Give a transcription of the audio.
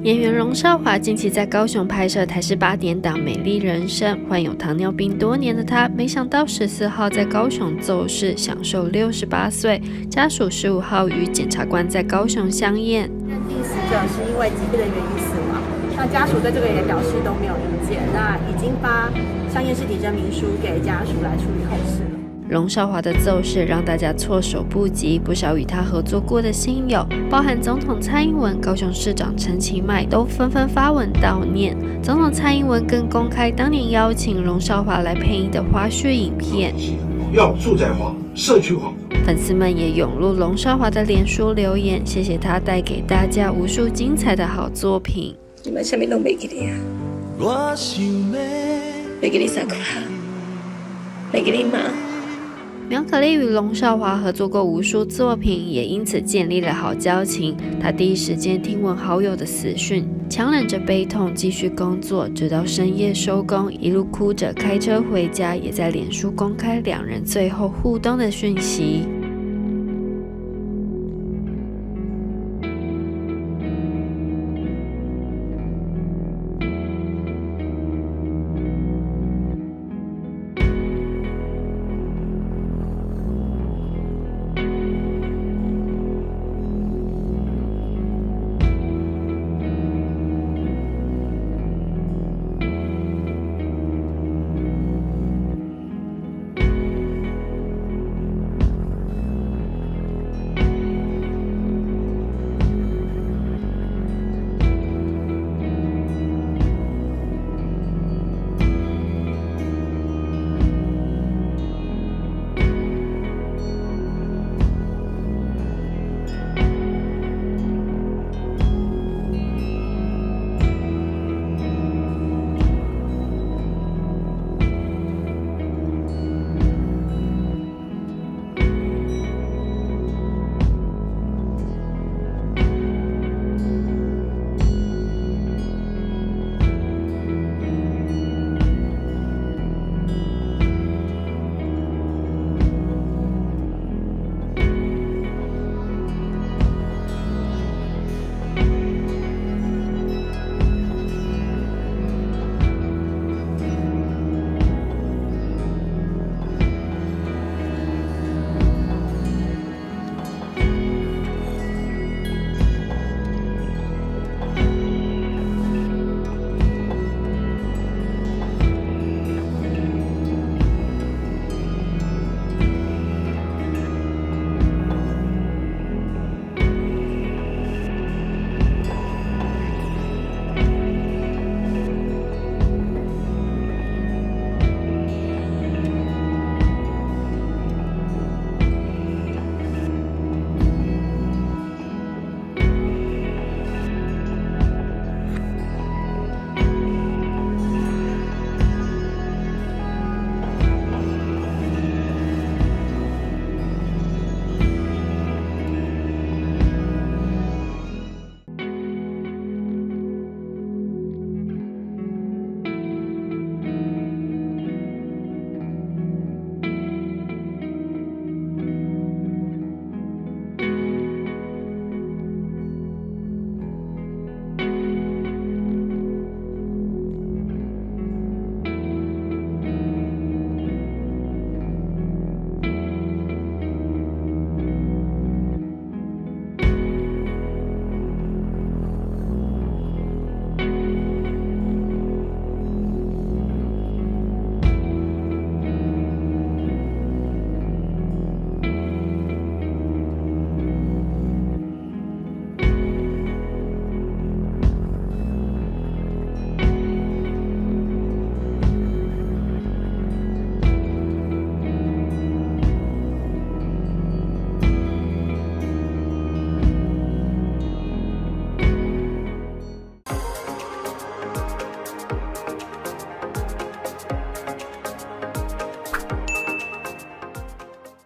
演员龙少华近期在高雄拍摄台视8点档《美丽人生》，患有糖尿病多年的他，没想到14号在高雄奏事，享受68岁。家属15号与检察官在高雄相验，认定死者是因为疾病的原因死亡。那家属对这个也表示都没有意见，那已经发相验尸体证明书给家属来处理后事了。龙少华的奏事让大家措手不及，不少与他合作过的亲友，包含总统蔡英文、高雄市长陈其迈都纷纷发文悼念。总统蔡英文更公开当年邀请龙少华来配音的花絮影片，要住宅化、社区化。粉丝们也涌入龙少华的脸书留言，谢谢他带给大家无数精彩的好作品。你们什么都没给你啊？我想没给你3块，没给你妈。苗可丽与龙少华合作过无数作品，也因此建立了好交情。他第一时间听闻好友的死讯，强忍着悲痛继续工作，直到深夜收工，一路哭着开车回家，也在脸书公开两人最后互动的讯息。